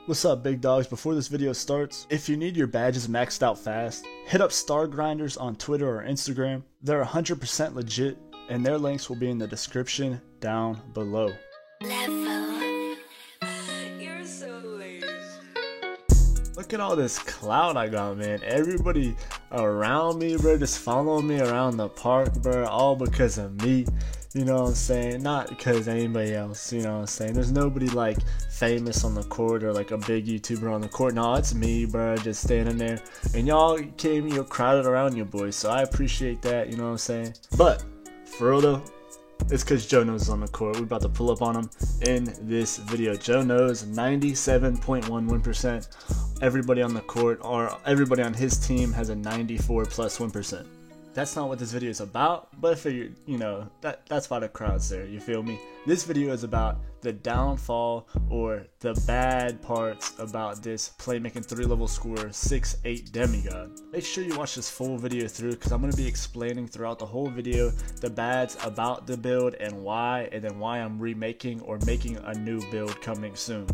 What's up, big dogs? Before this video starts, if you need your badges maxed out fast, hit up Star Grinders on Twitter or Instagram. They're 100% legit, and their links will be in the description down below. You're so lazy. Look at all this clout I got, man. Everybody around me, bro, just following me around the park, bro, all because of me. You know what I'm saying? Not because anybody else, you know what I'm saying? There's nobody like famous on the court or like a big YouTuber on the court. No, it's me, bro, just standing there. And y'all came, you're crowded around you boys, so I appreciate that, you know what I'm saying? But, for real though, it's because Joe Knows is on the court. We're about to pull up on him in this video. Joe Knows, 97.1 win percent. Everybody on the court, or everybody on his team, has a 94 plus win percent. That's not what this video is about, but I figured, you know, that's why the crowd's there, you feel me? This video is about the downfall or the bad parts about this playmaking 3-level scorer 6'8 demigod. Make sure you watch this full video through because I'm going to be explaining throughout the whole video the bads about the build and then why I'm remaking or making a new build coming soon.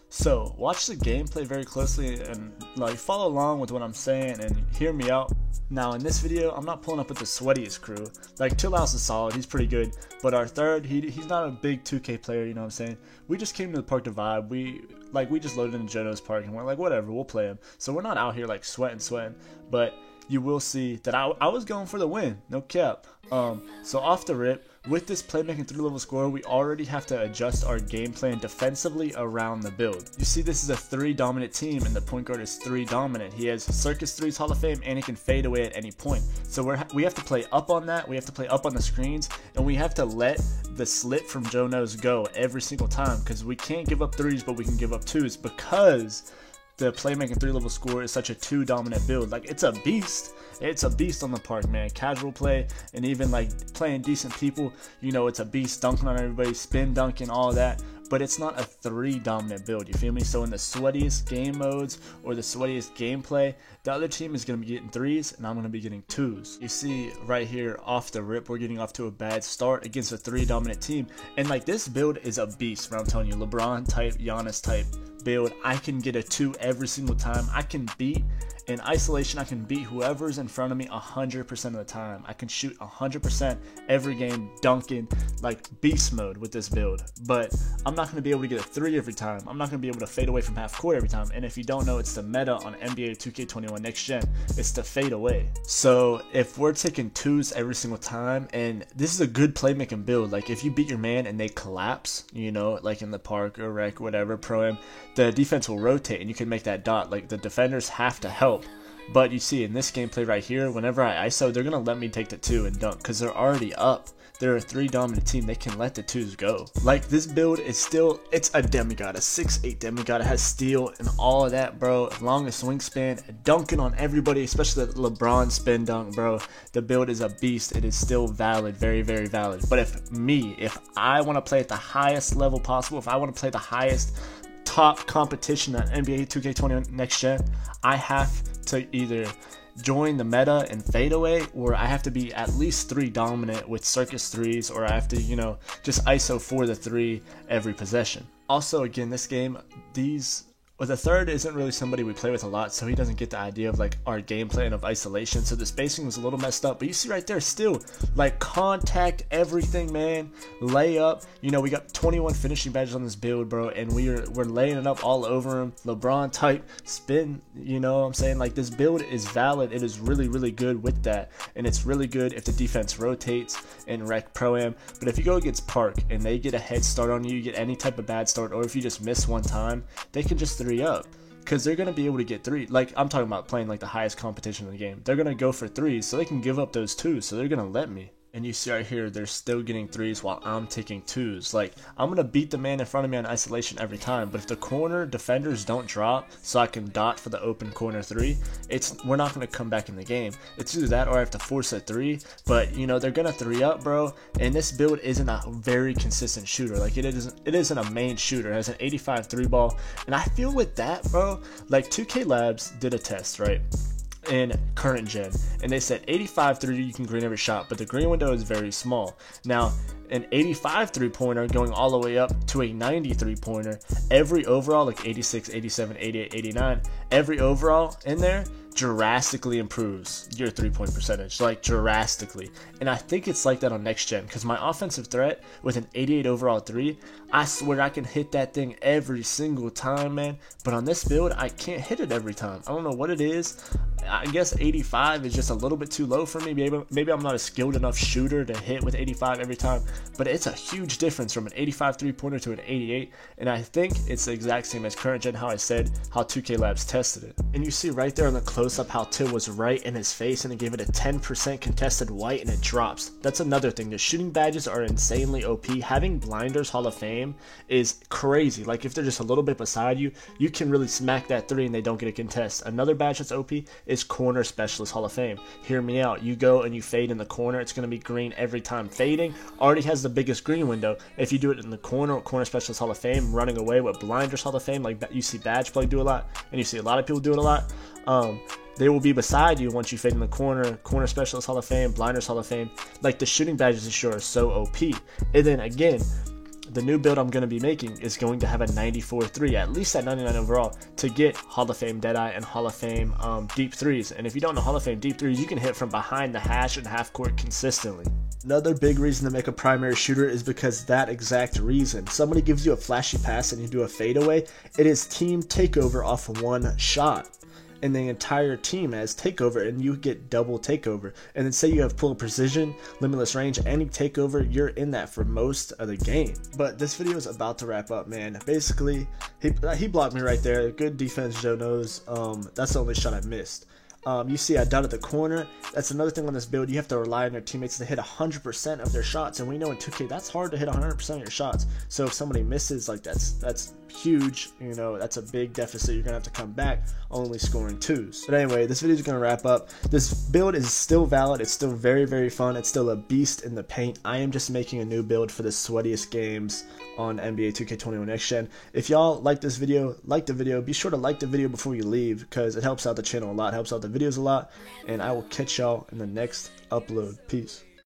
So watch the gameplay very closely and like follow along with what I'm saying and hear me out. Now in this video, I'm not pulling up with the sweatiest crew. Like Chill House is solid, he's pretty good. But our third, he's not a big 2K player, you know what I'm saying? We just came to the park to vibe. We just loaded into Joe Knows Park and we're like, whatever, we'll play him. So we're not out here like sweating. But you will see that I was going for the win, no cap. So off the rip, with this playmaking 3-level scorer, we already have to adjust our game plan defensively around the build. You see, this is a 3 dominant team, and the point guard is 3 dominant. He has Circus 3's Hall of Fame, and he can fade away at any point. So we have to play up on that, we have to play up on the screens, and we have to let the slit from Joe Knows go every single time, because we can't give up 3s, but we can give up 2s, because the playmaking 3-level scorer is such a 2 dominant build. Like, it's a beast. It's a beast on the park, man. Casual play and even like playing decent people, you know, it's a beast, dunking on everybody, spin dunking, all that. But it's not a 3 dominant build, you feel me? So in the sweatiest game modes or the sweatiest gameplay, the other team is going to be getting 3s and I'm going to be getting 2s. You see right here off the rip, we're getting off to a bad start against a 3 dominant team. And like this build is a beast, bro. I'm telling you, LeBron type, Giannis type build. I can get a 2 every single time. I can beat in isolation, I can beat whoever's in front of me 100% of the time. I can shoot 100% every game, dunking, like beast mode with this build. But I'm not going to be able to get a 3 every time. I'm not going to be able to fade away from half court every time. And if you don't know, it's the meta on NBA 2K21 Next Gen. It's to fade away. So if we're taking 2s every single time, and this is a good playmaking build, like if you beat your man and they collapse, you know, like in the park or rec, whatever, pro-am, the defense will rotate and you can make that dot. Like the defenders have to help. But you see in this gameplay right here, whenever I ISO, they're going to let me take the 2 and dunk because they're already up. They're a 3 dominant team. They can let the 2s go. Like this build is still, it's a demigod, a 6'8 demigod. It has steal and all of that, bro. Longest wingspan, dunking on everybody, especially the LeBron spin dunk, bro. The build is a beast. It is still valid, very, very valid. But if I want to play at the highest level possible, if I want to play the highest top competition on NBA 2K21 Next Gen, I have to either join the meta and fade away, or I have to be at least 3 dominant with Circus 3s, or I have to, you know, just ISO for the 3 every possession. Also, again, this game, the third isn't really somebody we play with a lot, so he doesn't get the idea of like our game plan of isolation, so the spacing was a little messed up. But you see right there, still like contact everything, man. Lay up, you know, we got 21 finishing badges on this build, bro, and we're laying it up all over him. LeBron type spin, you know what I'm saying? Like this build is valid. It is really, really good with that, and it's really good if the defense rotates and rec pro-am. But if you go against Park and they get a head start on you, you get any type of bad start, or if you just miss one time, they can just 3 up, because they're going to be able to get 3. Like I'm talking about playing like the highest competition in the game. They're going to go for 3s, so they can give up those 2s, so they're going to let me. And you see right here, they're still getting 3s while I'm taking 2s. Like, I'm going to beat the man in front of me on isolation every time. But if the corner defenders don't drop so I can dot for the open corner 3, we're not going to come back in the game. It's either that or I have to force a 3. But, you know, they're going to 3 up, bro. And this build isn't a very consistent shooter. Like, it isn't a main shooter. It has an 85 3 ball. And I feel with that, bro, like 2K Labs did a test, right? In current gen, and they said 85 3 you can green every shot, but the green window is very small. Now an 85 3-pointer going all the way up to a 90 3-pointer. Every overall, like 86, 87, 88, 89, every overall in there drastically improves your 3-point percentage, like drastically. And I think it's like that on next gen, because my offensive threat with an 88 overall 3, I swear I can hit that thing every single time, man. But on this build, I can't hit it every time. I don't know what it is. I guess 85 is just a little bit too low for me. Maybe I'm not a skilled enough shooter to hit with 85 every time, but it's a huge difference from an 85 3-pointer to an 88, and I think it's the exact same as current gen, how I said how 2K Labs tested it. And you see right there on the close-up how Till was right in his face, and it gave it a 10% contested white, and it drops. That's another thing. The shooting badges are insanely OP. Having Blinders Hall of Fame is crazy. Like, if they're just a little bit beside you, you can really smack that 3 and they don't get a contest. Another badge that's OP is Corner Specialist Hall of Fame. Hear me out. You go and you fade in the corner, it's going to be green every time. Fading already has the biggest green window. If you do it in the corner Specialist Hall of Fame, running away with Blinders Hall of Fame, like you see Badge Plug do a lot, and you see a lot of people do it a lot, they will be beside you once you fade in the corner Specialist Hall of Fame, Blinders Hall of Fame. Like, the shooting badges sure are so OP. And then again, the new build I'm going to be making is going to have a 94-3, at least at 99 overall, to get Hall of Fame Deadeye and Hall of Fame deep threes. And if you don't know Hall of Fame deep threes, you can hit from behind the hash and half court consistently. Another big reason to make a primary shooter is because that exact reason. Somebody gives you a flashy pass and you do a fadeaway, it is team takeover off one shot. And the entire team has takeover, and you get double takeover. And then say you have full precision, limitless range, any takeover, you're in that for most of the game. But this video is about to wrap up, man. Basically, he blocked me right there. Good defense, Joe knows. That's the only shot I missed. You see I dotted the corner. That's another thing on this build. You have to rely on your teammates to hit 100% of their shots, and we know in 2K that's hard to hit 100% of your shots. So if somebody misses, like, that's huge. You know, that's a big deficit. You're gonna have to come back only scoring 2s. But anyway, this video is gonna wrap up. This build is still valid. It's still very, very fun. It's still a beast in the paint. I am just making a new build for the sweatiest games on NBA 2K21 Next Gen. If y'all like this video, like the video, be sure to like the video before you leave, because it helps out the channel a lot, helps out the videos a lot, and I will catch y'all in the next upload. Peace.